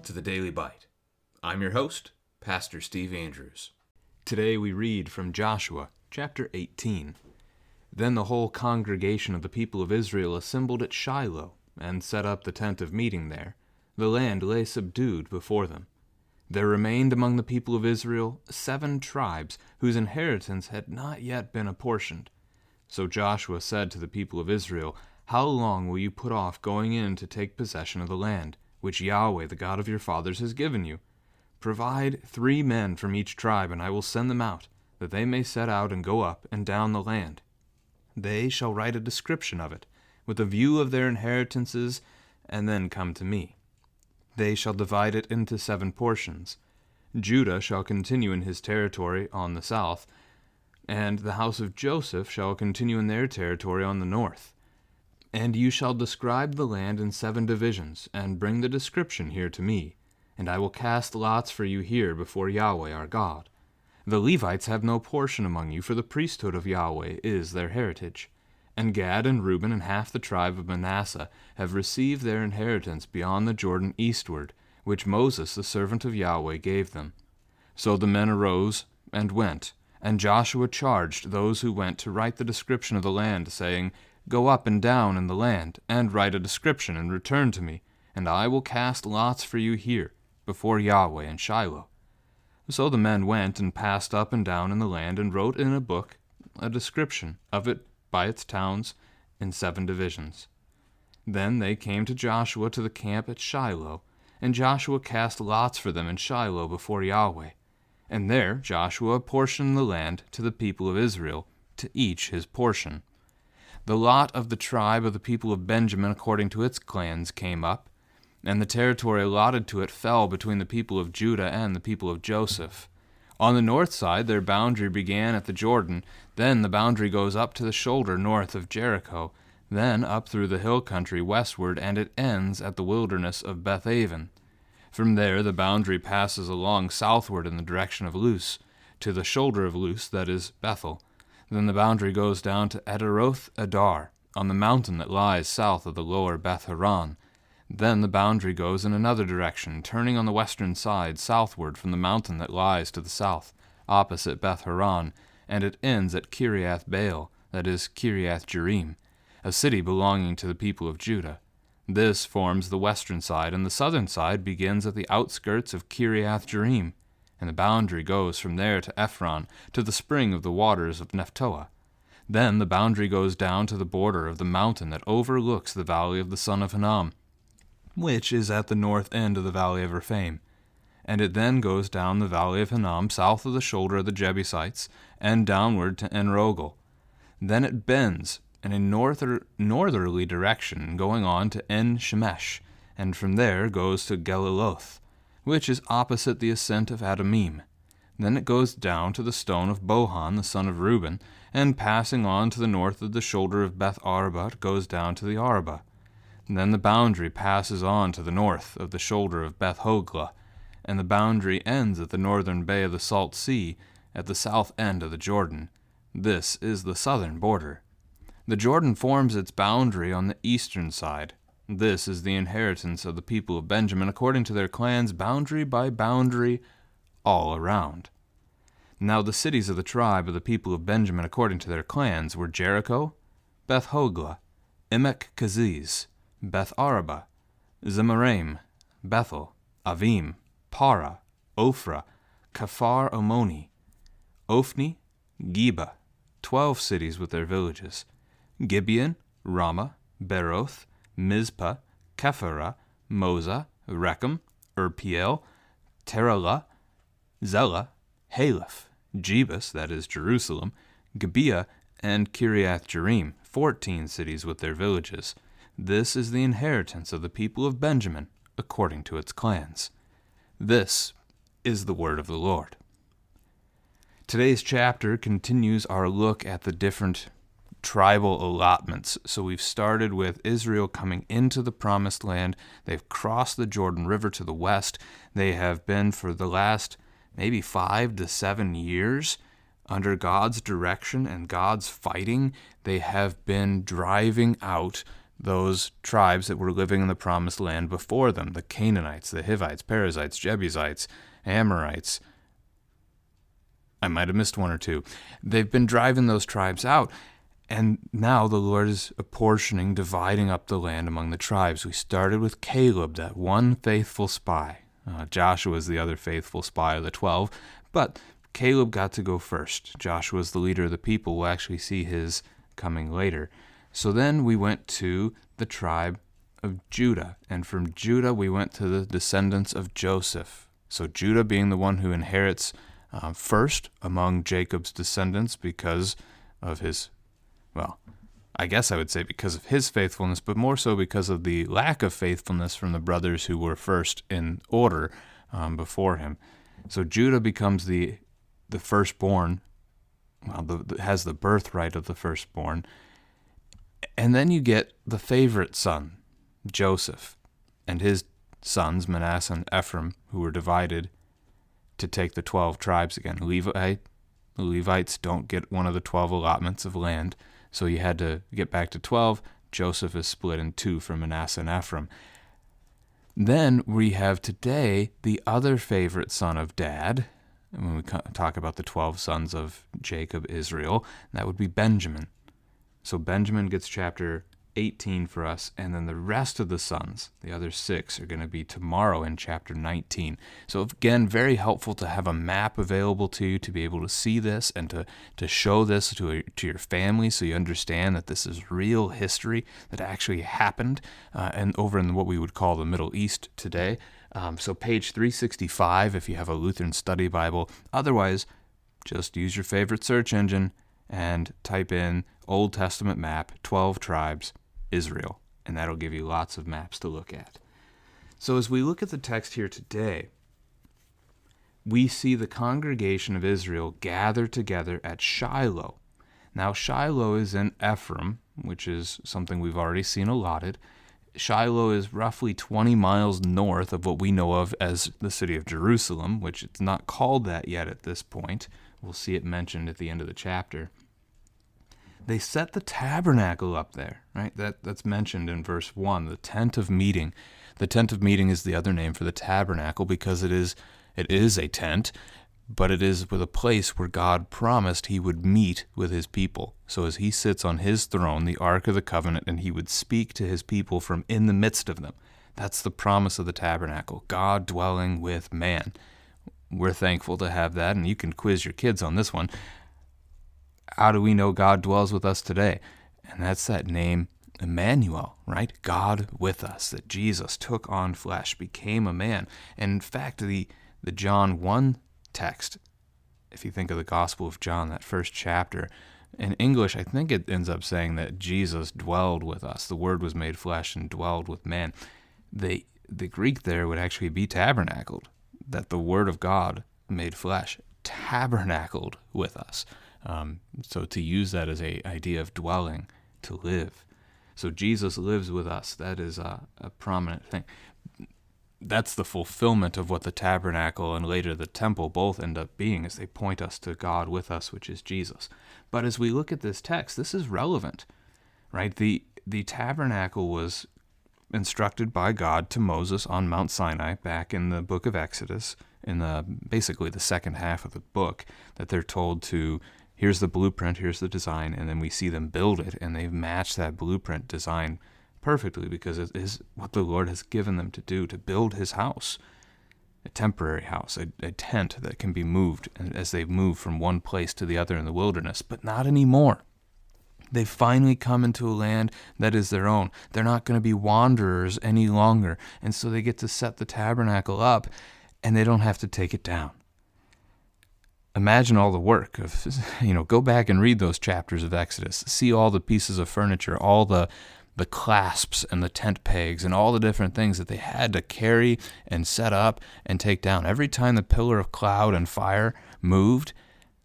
to the Daily Bite. I'm your host, Pastor Steve Andrews. Today we read from Joshua, chapter 18. Then the whole congregation of the people of Israel assembled at Shiloh, and set up the tent of meeting there. The land lay subdued before them. There remained among the people of Israel 7 tribes, whose inheritance had not yet been apportioned. So Joshua said to the people of Israel, "How long will you put off going in to take possession of the land, which Yahweh, the God of your fathers, has given you? Provide 3 men from each tribe, and I will send them out, that they may set out and go up and down the land. They shall write a description of it, with a view of their inheritances, and then come to me. They shall divide it into 7 portions. Judah shall continue in his territory on the south, and the house of Joseph shall continue in their territory on the north. And you shall describe the land in 7 divisions, and bring the description here to me, and I will cast lots for you here before Yahweh our God. The Levites have no portion among you, for the priesthood of Yahweh is their heritage. And Gad and Reuben and half the tribe of Manasseh have received their inheritance beyond the Jordan eastward, which Moses the servant of Yahweh gave them." So the men arose and went, and Joshua charged those who went to write the description of the land, saying, "Go up and down in the land, and write a description, and return to me, and I will cast lots for you here, before Yahweh in Shiloh." So the men went and passed up and down in the land, and wrote in a book a description of it by its towns in 7 divisions. Then they came to Joshua to the camp at Shiloh, and Joshua cast lots for them in Shiloh before Yahweh. And there Joshua apportioned the land to the people of Israel, to each his portion. The lot of the tribe of the people of Benjamin according to its clans came up, and the territory allotted to it fell between the people of Judah and the people of Joseph. On the north side their boundary began at the Jordan, then the boundary goes up to the shoulder north of Jericho, then up through the hill country westward, and it ends at the wilderness of Beth-aven. From there the boundary passes along southward in the direction of Luz, to the shoulder of Luz, that is Bethel. Then the boundary goes down to Ederoth Adar, on the mountain that lies south of the lower Beth-horon. Then the boundary goes in another direction, turning on the western side southward from the mountain that lies to the south, opposite Beth-horon, and it ends at Kiriath Baal, that is Kiriath Jearim, a city belonging to the people of Judah. This forms the western side, and the southern side begins at the outskirts of Kiriath Jearim, and the boundary goes from there to Ephron, to the spring of the waters of Nephtoah. Then the boundary goes down to the border of the mountain that overlooks the valley of the son of Hinnom, which is at the north end of the valley of Rephaim. And it then goes down the valley of Hinnom, south of the shoulder of the Jebusites, and downward to En-rogel. Then it bends in a northerly direction, going on to En-shemesh, and from there goes to Geliloth, which is opposite the ascent of Adumim. Then it goes down to the stone of Bohan, the son of Reuben, and passing on to the north of the shoulder of Beth-araba, it goes down to the Arabah. Then the boundary passes on to the north of the shoulder of Beth-hoglah, and the boundary ends at the northern bay of the Salt Sea, at the south end of the Jordan. This is the southern border. The Jordan forms its boundary on the eastern side. This is the inheritance of the people of Benjamin according to their clans, boundary by boundary, all around. Now the cities of the tribe of the people of Benjamin according to their clans were Jericho, Beth-hoglah, Emek-keziz, Beth-araba, Zemaraim, Bethel, Avim, Para, Ophrah, Kafar Ammoni, Ophni, Geba, 12 cities with their villages, Gibeon, Ramah, Beroth, Mizpah, Kephirah, Moza, Rechem, Urpiel, Terah, Zelah, Haleph, Jebus, that is Jerusalem, Gibeah, and Kiriath Jearim, 14 cities with their villages. This is the inheritance of the people of Benjamin, according to its clans. This is the word of the Lord. Today's chapter continues our look at the different tribal allotments. So we've started with Israel coming into the promised land. They've crossed the Jordan River to the west. They have been for the last maybe 5 to 7 years under God's direction and God's fighting. They have been driving out those tribes that were living in the promised land before them, the Canaanites, the Hivites, Perizzites, Jebusites, Amorites. I might have missed one or two. They've been driving those tribes out, and now the Lord is apportioning, dividing up the land among the tribes. We started with Caleb, that one faithful spy. Joshua is the other faithful spy of the 12, but Caleb got to go first. Joshua is the leader of the people. We'll actually see his coming later. So then we went to the tribe of Judah, and from Judah we went to the descendants of Joseph. So Judah being the one who inherits first among Jacob's descendants because of his, well, I guess I would say because of his faithfulness, but more so because of the lack of faithfulness from the brothers who were first in order before him. So Judah becomes the firstborn, has the birthright of the firstborn. And then you get the favorite son, Joseph, and his sons, Manasseh and Ephraim, who were divided to take the 12 tribes again. The Levites don't get one of the 12 allotments of land, so you had to get back to 12. Joseph is split in two from Manasseh and Ephraim. Then we have today the other favorite son of Dad, and when we talk about the 12 sons of Jacob, Israel, that would be Benjamin. So Benjamin gets chapter 18 for us, and then the rest of the sons, the other 6, are going to be tomorrow in chapter 19. So again, very helpful to have a map available to you to be able to see this and to show this to your family so you understand that this is real history that actually happened and over in what we would call the Middle East today. So page 365 if you have a Lutheran Study Bible. Otherwise, just use your favorite search engine and type in Old Testament map, 12 tribes, Israel, and that'll give you lots of maps to look at. So as we look at the text here today, we see the congregation of Israel gather together at Shiloh. Now Shiloh is in Ephraim, which is something we've already seen allotted. Shiloh is roughly 20 miles north of what we know of as the city of Jerusalem, which it's not called that yet at this point. We'll see it mentioned at the end of the chapter. They set the tabernacle up there, right? That's mentioned in verse 1, the tent of meeting. The tent of meeting is the other name for the tabernacle because it is a tent, but it is with a place where God promised he would meet with his people. So as he sits on his throne, the Ark of the Covenant, and he would speak to his people from in the midst of them. That's the promise of the tabernacle, God dwelling with man. We're thankful to have that, and you can quiz your kids on this one. How do we know God dwells with us today? And that's that name, Emmanuel, right? God with us, that Jesus took on flesh, became a man. And in fact, the John 1 text, if you think of the Gospel of John, that first chapter, in English, I think it ends up saying that Jesus dwelled with us. The Word was made flesh and dwelled with man. The Greek there would actually be tabernacled, that the Word of God made flesh, tabernacled with us. So to use that as an idea of dwelling, to live. So Jesus lives with us. That is a prominent thing. That's the fulfillment of what the tabernacle and later the temple both end up being, as they point us to God with us, which is Jesus. But as we look at this text, this is relevant, right? The tabernacle was instructed by God to Moses on Mount Sinai back in the book of Exodus, in basically the second half of the book, that they're told to, here's the blueprint, here's the design, and then we see them build it, and they've matched that blueprint design perfectly because it is what the Lord has given them to do, to build his house, a temporary house, a tent that can be moved as they move from one place to the other in the wilderness, but not anymore. They've finally come into a land that is their own. They're not going to be wanderers any longer, and so they get to set the tabernacle up, and they don't have to take it down. Imagine all the work of, go back and read those chapters of Exodus, see all the pieces of furniture, all the clasps and the tent pegs and all the different things that they had to carry and set up and take down. Every time the pillar of cloud and fire moved,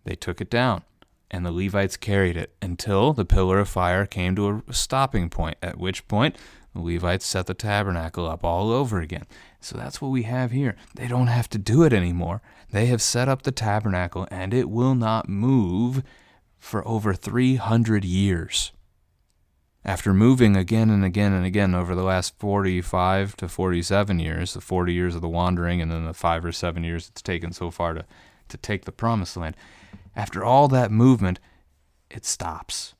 they took it down, and the Levites carried it until the pillar of fire came to a stopping point, at which point the Levites set the tabernacle up all over again. So that's what we have here. They don't have to do it anymore. They have set up the tabernacle, and it will not move for over 300 years. After moving again and again and again over the last 45 to 47 years, the 40 years of the wandering and then the 5 or 7 years it's taken so far to take the promised land, after all that movement, it stops.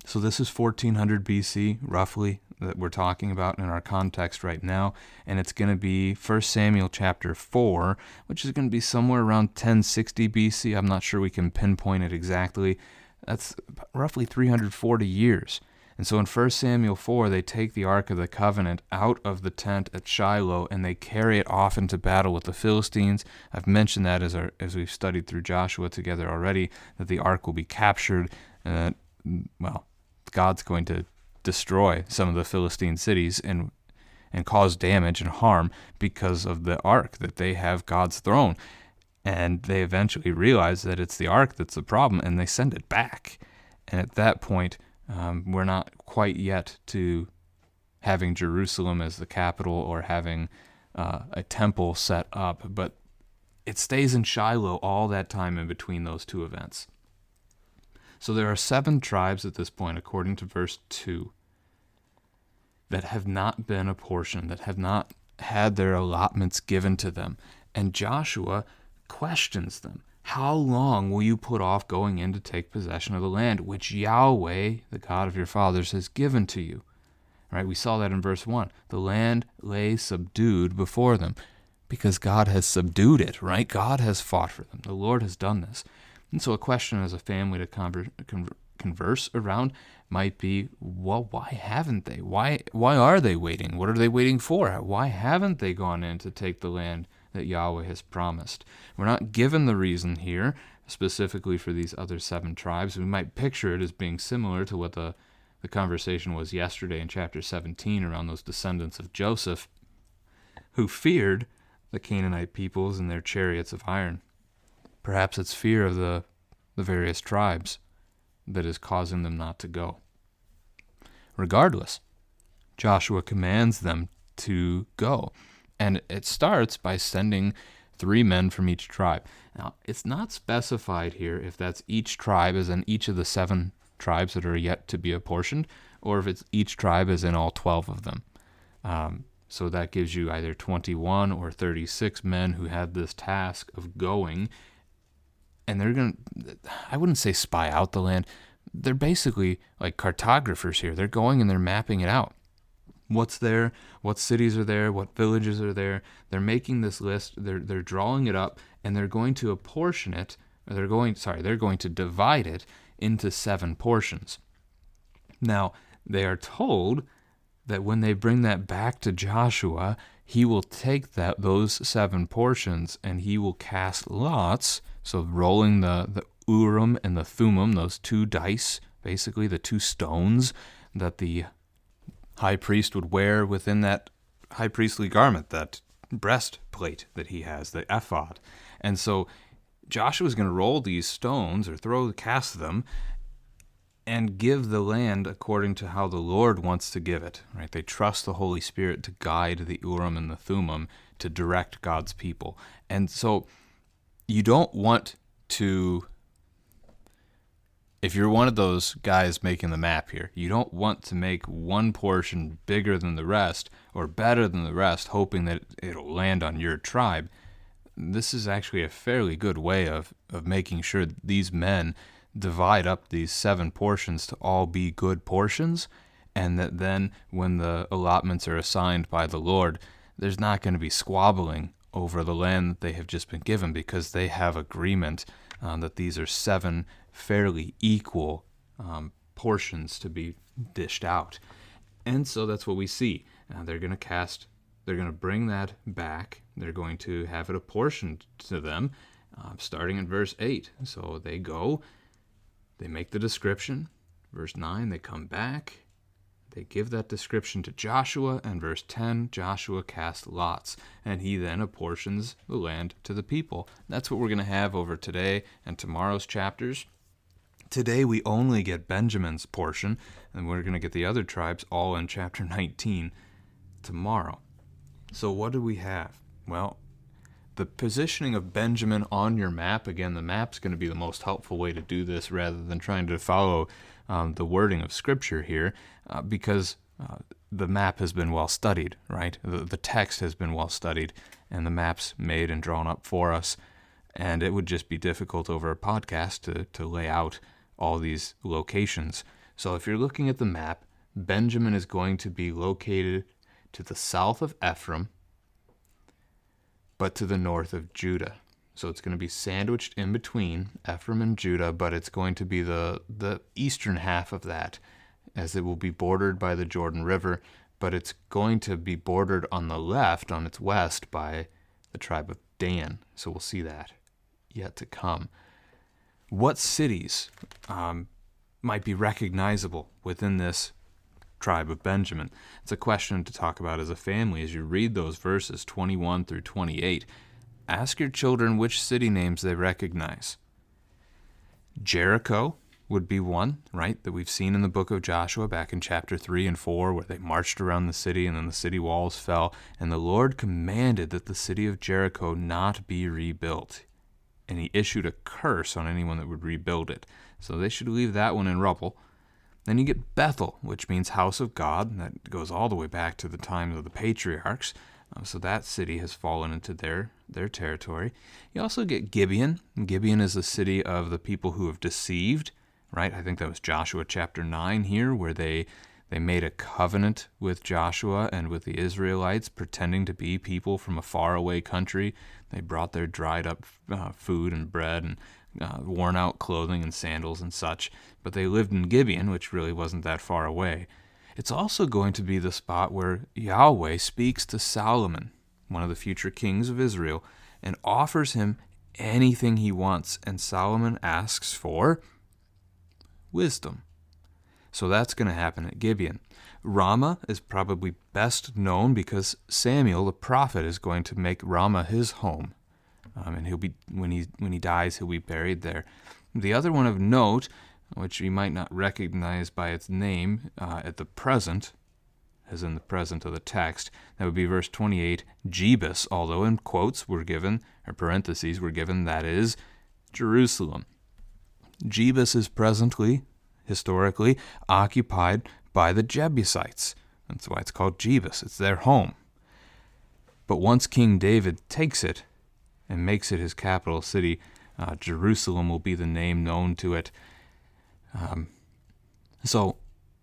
So this is 1400 BC, roughly, that we're talking about in our context right now, and it's going to be 1 Samuel chapter 4, which is going to be somewhere around 1060 BC. I'm not sure we can pinpoint it exactly. That's roughly 340 years. And so in 1 Samuel 4, they take the Ark of the Covenant out of the tent at Shiloh, and they carry it off into battle with the Philistines. I've mentioned that as we've studied through Joshua together already, that the Ark will be captured, and God's going to destroy some of the Philistine cities and cause damage and harm because of the Ark, that they have God's throne. And they eventually realize that it's the Ark that's the problem, and they send it back. And at that point, we're not quite yet to having Jerusalem as the capital or having a temple set up, but it stays in Shiloh all that time in between those two events. So there are 7 tribes at this point, according to verse 2, that have not been apportioned, that have not had their allotments given to them. And Joshua questions them. How long will you put off going in to take possession of the land which Yahweh, the God of your fathers, has given to you? Right? We saw that in verse 1. The land lay subdued before them because God has subdued it, right? God has fought for them. The Lord has done this. And so a question as a family to converse around might be, well, why haven't they? Why are they waiting? What are they waiting for? Why haven't they gone in to take the land that Yahweh has promised? We're not given the reason here, specifically for these other 7 tribes. We might picture it as being similar to what the conversation was yesterday in chapter 17 around those descendants of Joseph who feared the Canaanite peoples and their chariots of iron. Perhaps it's fear of the various tribes that is causing them not to go. Regardless, Joshua commands them to go. And it starts by sending 3 men from each tribe. Now, it's not specified here if that's each tribe as in each of the 7 tribes that are yet to be apportioned, or if it's each tribe as in all 12 of them. So that gives you either 21 or 36 men who had this task of going. And they're going to, I wouldn't say spy out the land. They're basically like cartographers here. They're going and they're mapping it out. What's there, what cities are there, what villages are there. They're making this list, they're drawing it up, and they're going to apportion it, or they're going to divide it into 7 portions. Now, they are told that when they bring that back to Joshua, he will take those 7 portions and he will cast lots, so rolling the Urim and the Thummim, those 2 dice, basically the 2 stones that the high priest would wear within that high priestly garment, that breastplate that he has, the ephod. And so Joshua's going to roll these stones or cast them and give the land according to how the Lord wants to give it. Right? They trust the Holy Spirit to guide the Urim and the Thummim to direct God's people. And so you don't want to, if you're one of those guys making the map here, you don't want to make one portion bigger than the rest or better than the rest, hoping that it'll land on your tribe. This is actually a fairly good way of making sure that these men divide up these 7 portions to all be good portions, and that then when the allotments are assigned by the Lord, there's not going to be squabbling over the land that they have just been given, because they have agreement that these are 7 fairly equal portions to be dished out. And so that's what we see. They're going to bring that back. They're going to have it apportioned to them, starting in verse 8. So they go, they make the description. Verse 9, they come back. They give that description to Joshua, and verse 10, Joshua casts lots, and he then apportions the land to the people. That's what we're going to have over today and tomorrow's chapters. Today we only get Benjamin's portion, and we're going to get the other tribes all in chapter 19 tomorrow. So what do we have? Well, the positioning of Benjamin on your map, again, the map's going to be the most helpful way to do this rather than trying to follow the wording of Scripture here because the map has been well studied, right? The text has been well studied, and the map's made and drawn up for us, and it would just be difficult over a podcast to lay out all these locations. So if you're looking at the map, Benjamin is going to be located to the south of Ephraim, but to the north of Judah. So it's going to be sandwiched in between Ephraim and Judah, but it's going to be the eastern half of that, as it will be bordered by the Jordan River, but it's going to be bordered on the left, on its west, by the tribe of Dan. So we'll see that yet to come. What cities might be recognizable within this tribe of Benjamin? It's a question to talk about as a family as you read those verses 21 through 28. Ask your children which city names they recognize. Jericho would be one, right, that we've seen in the book of Joshua back in chapter 3 and 4, where they marched around the city and then the city walls fell, and the Lord commanded that the city of Jericho not be rebuilt. And he issued a curse on anyone that would rebuild it. So they should leave that one in rubble. Then you get Bethel, which means house of God, and that goes all the way back to the times of the patriarchs. So that city has fallen into their territory. You also get Gibeon. Gibeon is the city of the people who have deceived, right? I think that was Joshua chapter 9 here, where they made a covenant with Joshua and with the Israelites, pretending to be people from a faraway country. They brought their dried up food and bread and worn out clothing and sandals and such, but they lived in Gibeon, which really wasn't that far away. It's also going to be the spot where Yahweh speaks to Solomon, one of the future kings of Israel, and offers him anything he wants, and Solomon asks for wisdom. So that's going to happen at Gibeon. Ramah is probably best known because Samuel, the prophet, is going to make Ramah his home. And he'll be when he dies, he'll be buried there. The other one of note, which you might not recognize by its name at the present, as in the present of the text, that would be verse 28, Jebus, although in quotes were given, or parentheses were given, that is Jerusalem. Jebus is presently, historically, occupied by the Jebusites. That's why it's called Jebus. It's their home. But once King David takes it and makes it his capital city, Jerusalem will be the name known to it. So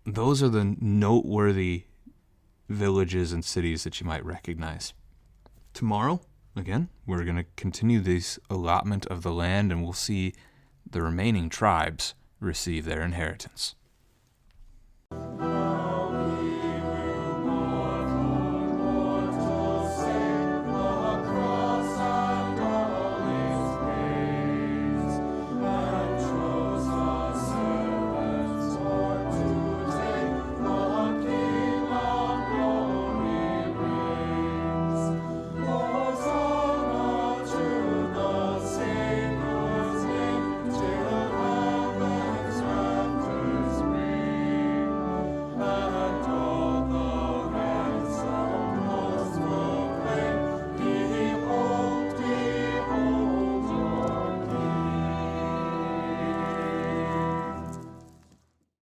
those are the noteworthy villages and cities that you might recognize. Tomorrow, again, we're going to continue this allotment of the land, and we'll see the remaining tribes receive their inheritance.